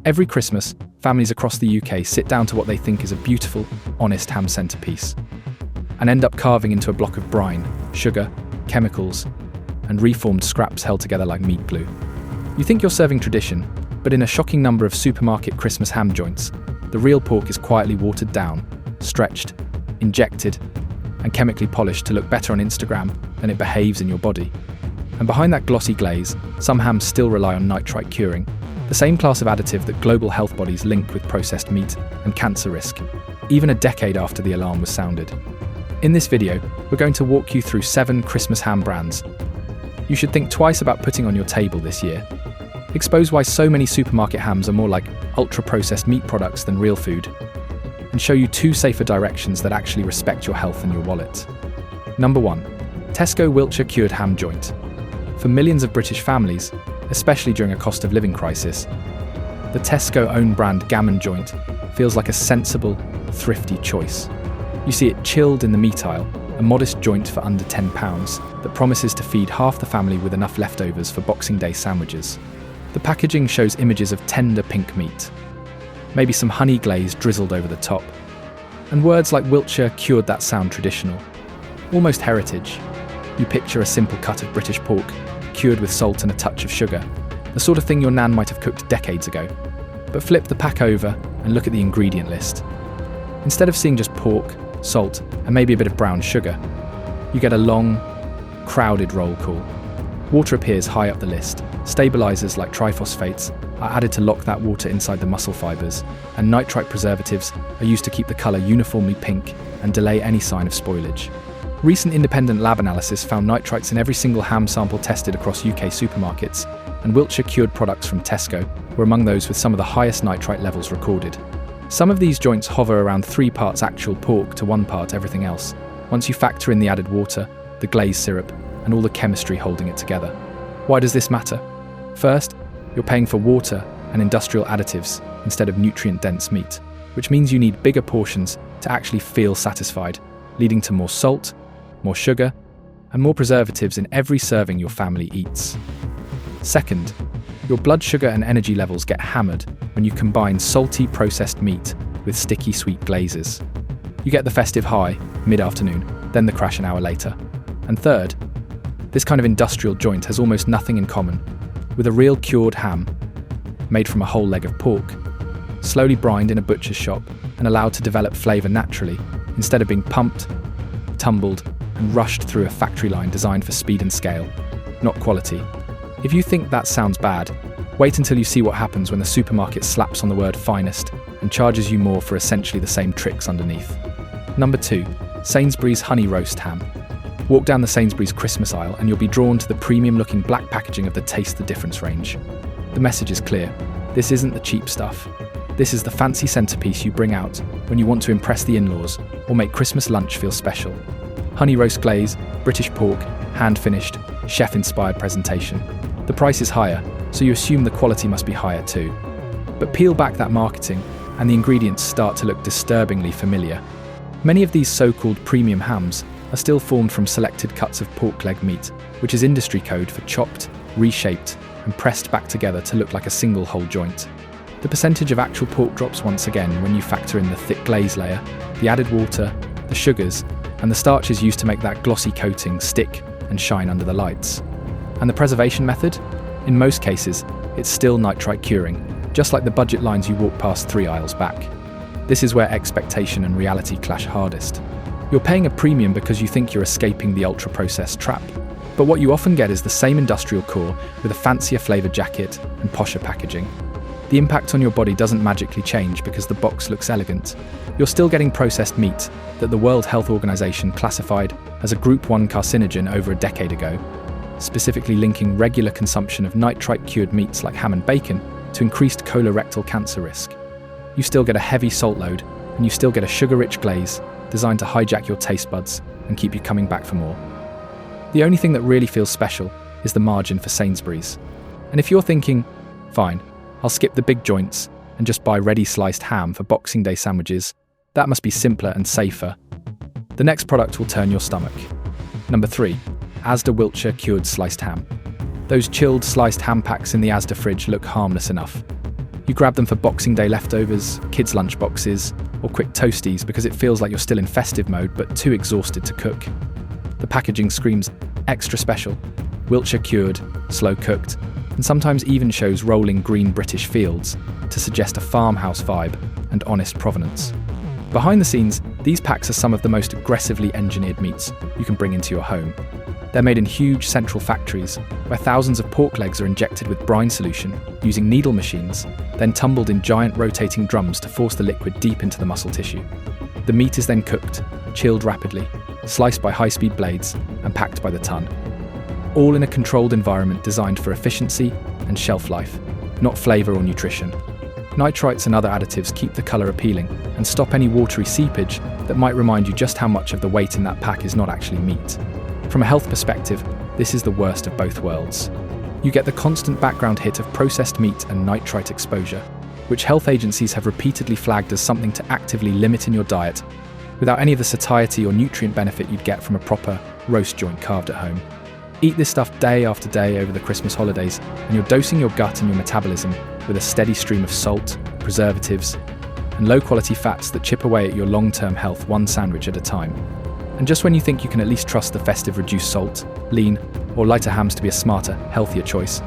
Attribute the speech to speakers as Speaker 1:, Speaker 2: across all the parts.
Speaker 1: Every Christmas, families across the UK sit down to what they think is a beautiful, honest ham centrepiece, and end up carving into a block of brine, sugar, chemicals, and reformed scraps held together like meat glue. You think you're serving tradition, but in a shocking number of supermarket Christmas ham joints, the real pork is quietly watered down, stretched, injected, and chemically polished to look better on Instagram than it behaves in your body. And behind that glossy glaze, some hams still rely on nitrite curing, the same class of additive that global health bodies link with processed meat and cancer risk, even a decade after the alarm was sounded. In this video, we're going to walk you through 7 Christmas ham brands you should think twice about putting on your table this year, expose why so many supermarket hams are more like ultra-processed meat products than real food, and show you 2 safer directions that actually respect your health and your wallet. Number 1. Tesco Wiltshire Cured Ham Joint. For millions of British families, especially during a cost of living crisis, the Tesco own brand gammon joint feels like a sensible, thrifty choice. You see it chilled in the meat aisle, a modest joint for under £10 that promises to feed half the family with enough leftovers for Boxing Day sandwiches. The packaging shows images of tender pink meat, maybe some honey glaze drizzled over the top, and words like Wiltshire cured that sound traditional, almost heritage. You picture a simple cut of British pork, cured with salt and a touch of sugar, the sort of thing your nan might have cooked decades ago. But flip the pack over and look at the ingredient list. Instead of seeing just pork, salt, and maybe a bit of brown sugar, you get a long, crowded roll call. Water appears high up the list. Stabilisers like triphosphates are added to lock that water inside the muscle fibres, and nitrite preservatives are used to keep the colour uniformly pink and delay any sign of spoilage. Recent independent lab analysis found nitrites in every single ham sample tested across UK supermarkets, and Wiltshire cured products from Tesco were among those with some of the highest nitrite levels recorded. Some of these joints hover around 3 parts actual pork to 1 part everything else, once you factor in the added water, the glaze syrup, and all the chemistry holding it together. Why does this matter? First, you're paying for water and industrial additives instead of nutrient-dense meat, which means you need bigger portions to actually feel satisfied, leading to more salt, more sugar, and more preservatives in every serving your family eats. Second, your blood sugar and energy levels get hammered when you combine salty processed meat with sticky sweet glazes. You get the festive high mid-afternoon, then the crash an hour later. And third, this kind of industrial joint has almost nothing in common with a real cured ham made from a whole leg of pork, slowly brined in a butcher's shop and allowed to develop flavour naturally instead of being pumped, tumbled, and rushed through a factory line designed for speed and scale, not quality. If you think that sounds bad, wait until you see what happens when the supermarket slaps on the word finest and charges you more for essentially the same tricks underneath. Number 2. Sainsbury's Honey Roast Ham. Walk down the Sainsbury's Christmas aisle and you'll be drawn to the premium-looking black packaging of the Taste the Difference range. The message is clear. This isn't the cheap stuff. This is the fancy centrepiece you bring out when you want to impress the in-laws or make Christmas lunch feel special. Honey roast glaze, British pork, hand-finished, chef-inspired presentation. The price is higher, so you assume the quality must be higher too. But peel back that marketing, and the ingredients start to look disturbingly familiar. Many of these so-called premium hams are still formed from selected cuts of pork leg meat, which is industry code for chopped, reshaped, and pressed back together to look like a single whole joint. The percentage of actual pork drops once again when you factor in the thick glaze layer, the added water, the sugars, and the starches used to make that glossy coating stick and shine under the lights. And the preservation method? In most cases, it's still nitrite curing, just like the budget lines you walk past 3 aisles back. This is where expectation and reality clash hardest. You're paying a premium because you think you're escaping the ultra-processed trap, but what you often get is the same industrial core with a fancier flavour jacket and posher packaging. The impact on your body doesn't magically change because the box looks elegant. You're still getting processed meat that the World Health Organization classified as a Group 1 carcinogen over a decade ago, specifically linking regular consumption of nitrite-cured meats like ham and bacon to increased colorectal cancer risk. You still get a heavy salt load, and you still get a sugar-rich glaze designed to hijack your taste buds and keep you coming back for more. The only thing that really feels special is the margin for Sainsbury's. And if you're thinking, fine, I'll skip the big joints and just buy ready sliced ham for Boxing Day sandwiches, that must be simpler and safer. The next product will turn your stomach. Number 3. Asda Wiltshire Cured Sliced Ham. Those chilled sliced ham packs in the Asda fridge look harmless enough. You grab them for Boxing Day leftovers, kids' lunchboxes, or quick toasties because it feels like you're still in festive mode but too exhausted to cook. The packaging screams extra special, Wiltshire cured, slow cooked, and sometimes even shows rolling green British fields to suggest a farmhouse vibe and honest provenance. Behind the scenes, these packs are some of the most aggressively engineered meats you can bring into your home. They're made in huge central factories where thousands of pork legs are injected with brine solution using needle machines, then tumbled in giant rotating drums to force the liquid deep into the muscle tissue. The meat is then cooked, chilled rapidly, sliced by high-speed blades, and packed by the ton. All in a controlled environment designed for efficiency and shelf life, not flavour or nutrition. Nitrites and other additives keep the colour appealing and stop any watery seepage that might remind you just how much of the weight in that pack is not actually meat. From a health perspective, this is the worst of both worlds. You get the constant background hit of processed meat and nitrite exposure, which health agencies have repeatedly flagged as something to actively limit in your diet, without any of the satiety or nutrient benefit you'd get from a proper roast joint carved at home. Eat this stuff day after day over the Christmas holidays, and you're dosing your gut and your metabolism with a steady stream of salt, preservatives, and low-quality fats that chip away at your long-term health one sandwich at a time. And just when you think you can at least trust the festive reduced salt, lean, or lighter hams to be a smarter, healthier choice,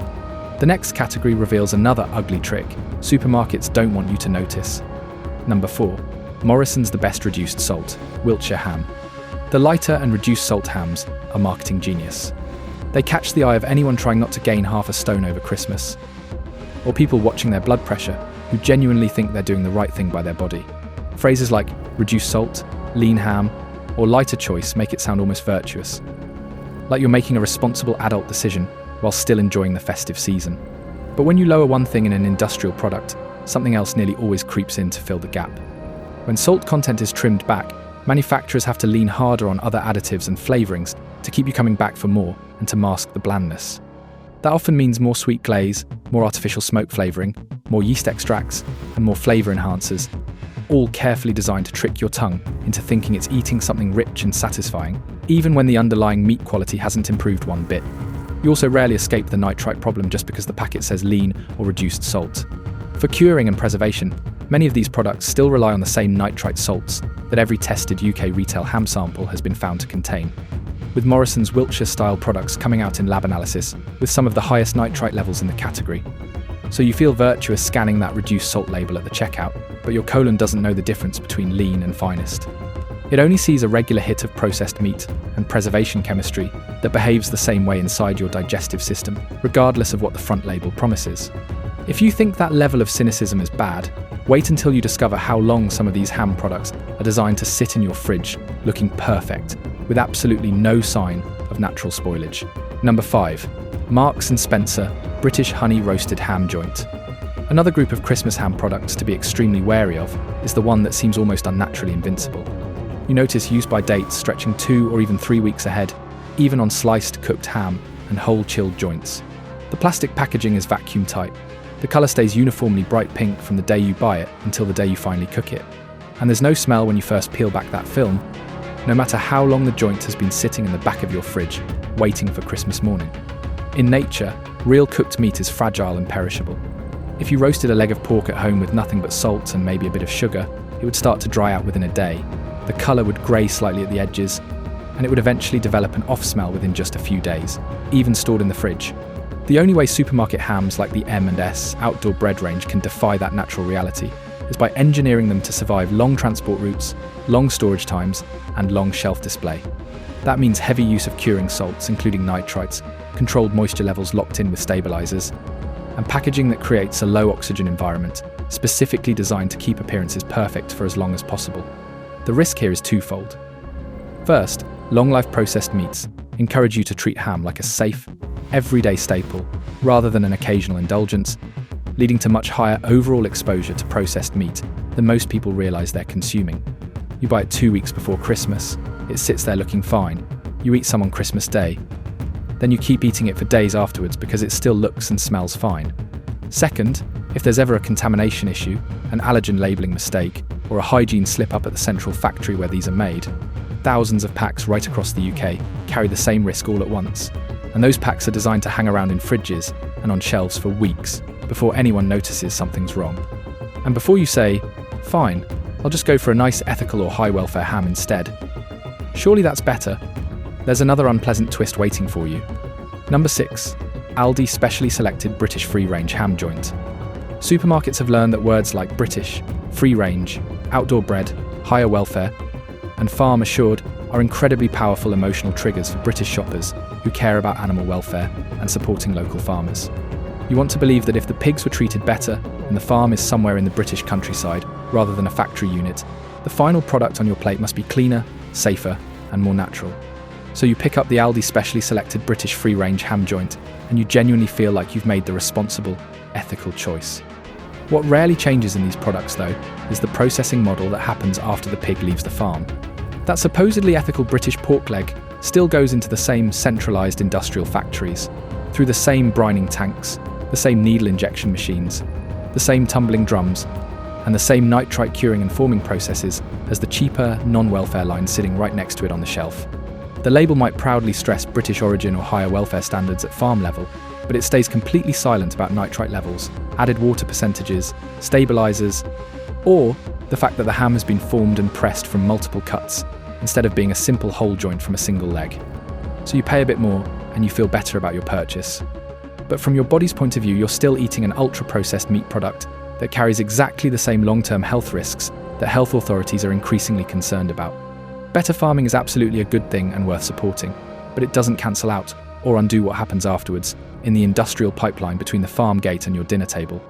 Speaker 1: the next category reveals another ugly trick supermarkets don't want you to notice. Number 4. Morrison's The Best Reduced Salt, Wiltshire Ham. The lighter and reduced salt hams are marketing genius. They catch the eye of anyone trying not to gain half a stone over Christmas, or people watching their blood pressure who genuinely think they're doing the right thing by their body. Phrases like reduced salt, lean ham, or lighter choice make it sound almost virtuous, like you're making a responsible adult decision while still enjoying the festive season. But when you lower one thing in an industrial product, something else nearly always creeps in to fill the gap. When salt content is trimmed back, manufacturers have to lean harder on other additives and flavourings to keep you coming back for more and to mask the blandness. That often means more sweet glaze, more artificial smoke flavouring, more yeast extracts, and more flavour enhancers, all carefully designed to trick your tongue into thinking it's eating something rich and satisfying, even when the underlying meat quality hasn't improved one bit. You also rarely escape the nitrite problem just because the packet says lean or reduced salt. For curing and preservation, many of these products still rely on the same nitrite salts that every tested UK retail ham sample has been found to contain, with Morrison's Wiltshire-style products coming out in lab analysis with some of the highest nitrite levels in the category. So you feel virtuous scanning that reduced salt label at the checkout, but your colon doesn't know the difference between lean and finest. It only sees a regular hit of processed meat and preservation chemistry that behaves the same way inside your digestive system, regardless of what the front label promises. If you think that level of cynicism is bad, wait until you discover how long some of these ham products are designed to sit in your fridge, looking perfect, with absolutely no sign of natural spoilage. Number 5. Marks & Spencer British Honey Roasted Ham Joint. Another group of Christmas ham products to be extremely wary of is the one that seems almost unnaturally invincible. You notice use by dates stretching 2 or even 3 weeks ahead, even on sliced cooked ham and whole chilled joints. The plastic packaging is vacuum tight. The colour stays uniformly bright pink from the day you buy it until the day you finally cook it. And there's no smell when you first peel back that film, no matter how long the joint has been sitting in the back of your fridge, waiting for Christmas morning. In nature, real cooked meat is fragile and perishable. If you roasted a leg of pork at home with nothing but salt and maybe a bit of sugar, it would start to dry out within a day. The colour would grey slightly at the edges, and it would eventually develop an off smell within just a few days, even stored in the fridge. The only way supermarket hams like the M&S outdoor bread range can defy that natural reality is by engineering them to survive long transport routes, long storage times, and long shelf display. That means heavy use of curing salts, including nitrites, controlled moisture levels locked in with stabilisers, and packaging that creates a low oxygen environment, specifically designed to keep appearances perfect for as long as possible. The risk here is twofold. First, long-life processed meats encourage you to treat ham like a safe, everyday staple rather than an occasional indulgence, leading to much higher overall exposure to processed meat than most people realise they're consuming. You buy it 2 weeks before Christmas, it sits there looking fine, you eat some on Christmas Day, then you keep eating it for days afterwards because it still looks and smells fine. Second, if there's ever a contamination issue, an allergen labelling mistake, or a hygiene slip-up at the central factory where these are made, thousands of packs right across the UK carry the same risk all at once, and those packs are designed to hang around in fridges and on shelves for weeks, before anyone notices something's wrong. And before you say, "Fine, I'll just go for a nice ethical or high welfare ham instead," surely that's better, there's another unpleasant twist waiting for you. Number 6. Aldi specially selected British free-range ham joint. Supermarkets have learned that words like British, free-range, outdoor bred, higher welfare, and farm assured are incredibly powerful emotional triggers for British shoppers who care about animal welfare and supporting local farmers. You want to believe that if the pigs were treated better and the farm is somewhere in the British countryside rather than a factory unit, the final product on your plate must be cleaner, safer, and more natural. So you pick up the Aldi specially selected British free-range ham joint and you genuinely feel like you've made the responsible, ethical choice. What rarely changes in these products, though, is the processing model that happens after the pig leaves the farm. That supposedly ethical British pork leg still goes into the same centralised industrial factories, through the same brining tanks, the same needle injection machines, the same tumbling drums, and the same nitrite curing and forming processes as the cheaper, non-welfare line sitting right next to it on the shelf. The label might proudly stress British origin or higher welfare standards at farm level, but it stays completely silent about nitrite levels, added water percentages, stabilisers, or the fact that the ham has been formed and pressed from multiple cuts, instead of being a simple whole joint from a single leg. So you pay a bit more, and you feel better about your purchase. But from your body's point of view, you're still eating an ultra-processed meat product that carries exactly the same long-term health risks that health authorities are increasingly concerned about. Better farming is absolutely a good thing and worth supporting, but it doesn't cancel out or undo what happens afterwards in the industrial pipeline between the farm gate and your dinner table.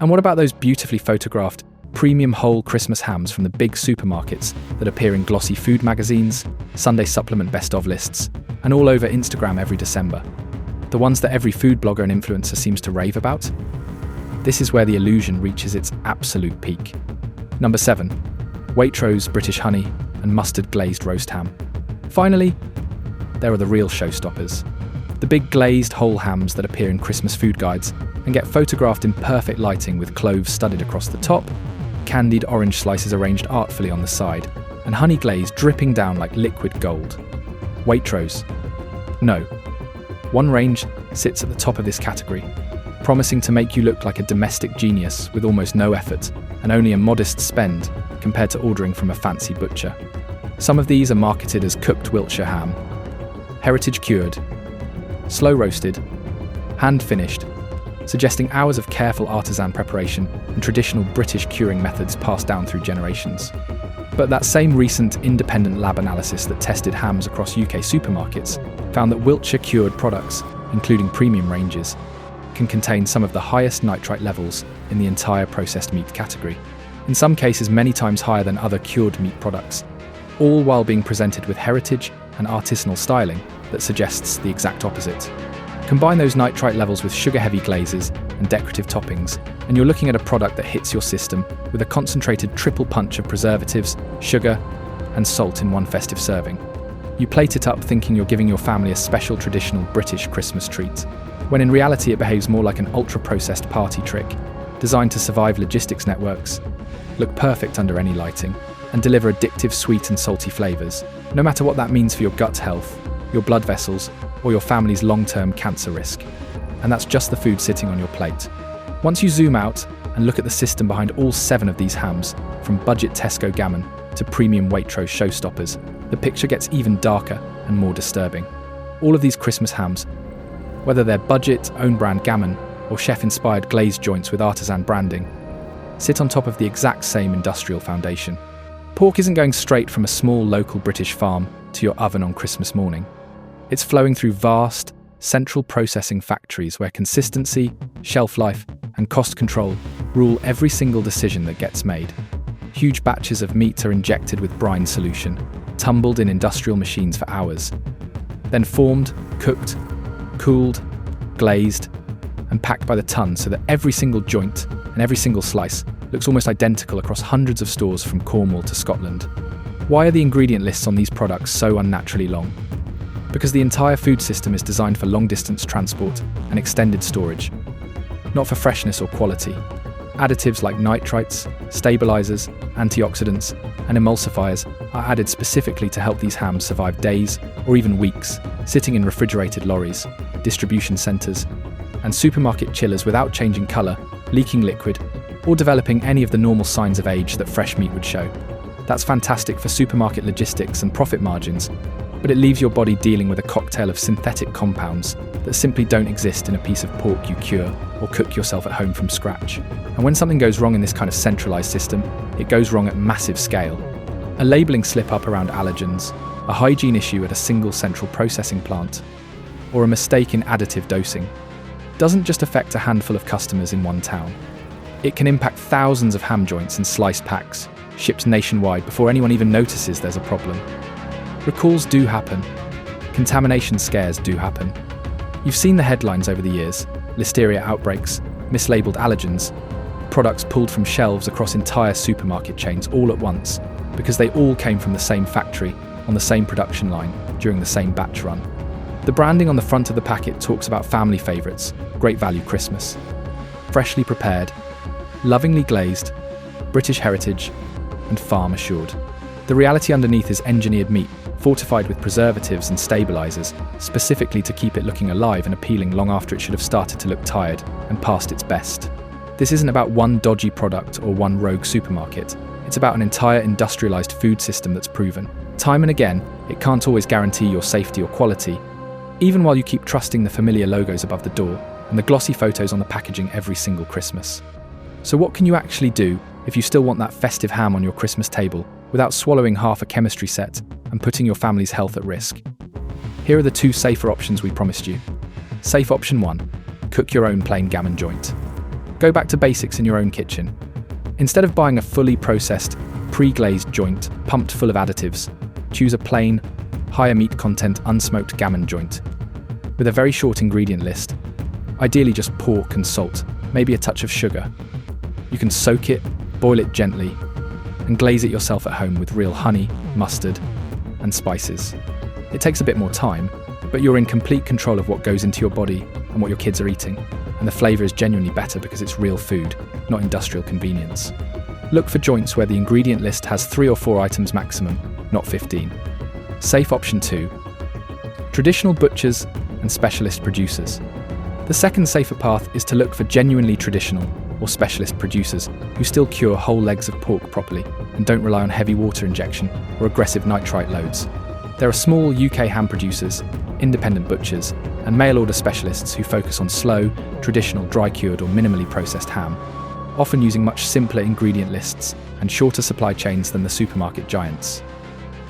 Speaker 1: And what about those beautifully photographed, premium whole Christmas hams from the big supermarkets that appear in glossy food magazines, Sunday supplement best-of lists, and all over Instagram every December? The ones that every food blogger and influencer seems to rave about? This is where the illusion reaches its absolute peak. Number 7. Waitrose British honey and mustard glazed roast ham. Finally, there are the real showstoppers. The big glazed whole hams that appear in Christmas food guides and get photographed in perfect lighting with cloves studded across the top, candied orange slices arranged artfully on the side, and honey glaze dripping down like liquid gold. Waitrose. No. One range sits at the top of this category, promising to make you look like a domestic genius with almost no effort and only a modest spend compared to ordering from a fancy butcher. Some of these are marketed as cooked Wiltshire ham, heritage cured, slow roasted, hand finished, suggesting hours of careful artisan preparation and traditional British curing methods passed down through generations. But that same recent independent lab analysis that tested hams across UK supermarkets found that Wiltshire cured products, including premium ranges, can contain some of the highest nitrite levels in the entire processed meat category, in some cases many times higher than other cured meat products, all while being presented with heritage and artisanal styling that suggests the exact opposite. Combine those nitrite levels with sugar-heavy glazes and decorative toppings, and you're looking at a product that hits your system with a concentrated triple punch of preservatives, sugar, and salt in one festive serving. You plate it up thinking you're giving your family a special traditional British Christmas treat, when in reality it behaves more like an ultra-processed party trick, designed to survive logistics networks, look perfect under any lighting, and deliver addictive sweet and salty flavours, no matter what that means for your gut health, your blood vessels, or your family's long-term cancer risk. And that's just the food sitting on your plate. Once you zoom out and look at the system behind all 7 of these hams, from budget Tesco gammon to premium Waitrose showstoppers, the picture gets even darker and more disturbing. All of these Christmas hams, whether they're budget, own-brand gammon, or chef-inspired glazed joints with artisan branding, sit on top of the exact same industrial foundation. Pork isn't going straight from a small local British farm to your oven on Christmas morning. It's flowing through vast, central processing factories where consistency, shelf life, and cost control rule every single decision that gets made. Huge batches of meat are injected with brine solution, tumbled in industrial machines for hours, then formed, cooked, cooled, glazed, and packed by the ton so that every single joint and every single slice looks almost identical across hundreds of stores from Cornwall to Scotland. Why are the ingredient lists on these products so unnaturally long? Because the entire food system is designed for long-distance transport and extended storage, not for freshness or quality. Additives like nitrites, stabilisers, antioxidants, and emulsifiers are added specifically to help these hams survive days or even weeks, sitting in refrigerated lorries, distribution centres, and supermarket chillers without changing colour, leaking liquid, or developing any of the normal signs of age that fresh meat would show. That's fantastic for supermarket logistics and profit margins, but it leaves your body dealing with a cocktail of synthetic compounds that simply don't exist in a piece of pork you cure or cook yourself at home from scratch. And when something goes wrong in this kind of centralised system, it goes wrong at massive scale. A labelling slip-up around allergens, a hygiene issue at a single central processing plant, or a mistake in additive dosing doesn't just affect a handful of customers in one town. It can impact thousands of ham joints in sliced packs, shipped nationwide before anyone even notices there's a problem. Recalls do happen. Contamination scares do happen. You've seen the headlines over the years: listeria outbreaks, mislabeled allergens, products pulled from shelves across entire supermarket chains all at once because they all came from the same factory, on the same production line, during the same batch run. The branding on the front of the packet talks about family favourites, great value Christmas, freshly prepared, lovingly glazed, British heritage, and farm assured. The reality underneath is engineered meat, fortified with preservatives and stabilisers, specifically to keep it looking alive and appealing long after it should have started to look tired and past its best. This isn't about one dodgy product or one rogue supermarket. It's about an entire industrialised food system that's proven, time and again, it can't always guarantee your safety or quality, even while you keep trusting the familiar logos above the door and the glossy photos on the packaging every single Christmas. So what can you actually do if you still want that festive ham on your Christmas table without swallowing half a chemistry set and putting your family's health at risk? Here are the 2 safer options we promised you. Safe option 1. Cook your own plain gammon joint. Go back to basics in your own kitchen. Instead of buying a fully processed, pre-glazed joint pumped full of additives, choose a plain, higher meat content unsmoked gammon joint with a very short ingredient list, ideally just pork and salt, maybe a touch of sugar. You can soak it, boil it gently, and glaze it yourself at home with real honey, mustard, and spices. It takes a bit more time, but you're in complete control of what goes into your body and what your kids are eating, and the flavour is genuinely better because it's real food, not industrial convenience. Look for joints where the ingredient list has 3 or 4 items maximum, not 15. Safe option 2. Traditional butchers and specialist producers. The second safer path is to look for genuinely traditional or specialist producers who still cure whole legs of pork properly and don't rely on heavy water injection or aggressive nitrite loads. There are small UK ham producers, independent butchers, and mail-order specialists who focus on slow, traditional dry-cured or minimally processed ham, often using much simpler ingredient lists and shorter supply chains than the supermarket giants.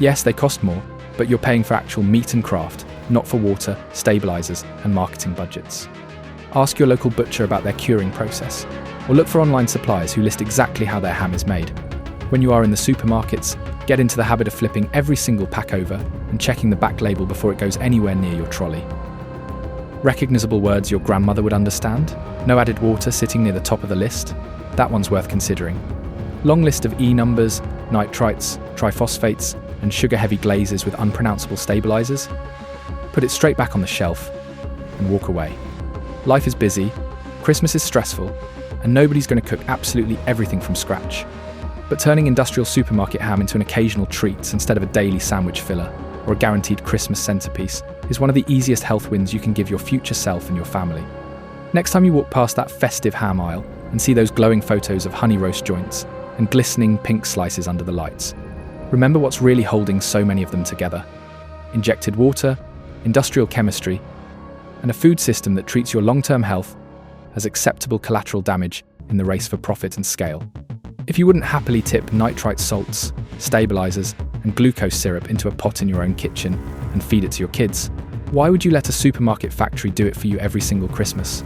Speaker 1: Yes, they cost more, but you're paying for actual meat and craft, not for water, stabilisers, and marketing budgets. Ask your local butcher about their curing process, or look for online suppliers who list exactly how their ham is made. When you are in the supermarkets, get into the habit of flipping every single pack over and checking the back label before it goes anywhere near your trolley. Recognisable words your grandmother would understand? No added water sitting near the top of the list? That one's worth considering. Long list of E numbers, nitrites, triphosphates, and sugar-heavy glazes with unpronounceable stabilisers? Put it straight back on the shelf and walk away. Life is busy, Christmas is stressful, and nobody's going to cook absolutely everything from scratch. But turning industrial supermarket ham into an occasional treat instead of a daily sandwich filler or a guaranteed Christmas centrepiece is one of the easiest health wins you can give your future self and your family. Next time you walk past that festive ham aisle and see those glowing photos of honey roast joints and glistening pink slices under the lights, remember what's really holding so many of them together: injected water, industrial chemistry, and a food system that treats your long-term health as acceptable collateral damage in the race for profit and scale. If you wouldn't happily tip nitrite salts, stabilisers, and glucose syrup into a pot in your own kitchen and feed it to your kids, why would you let a supermarket factory do it for you every single Christmas?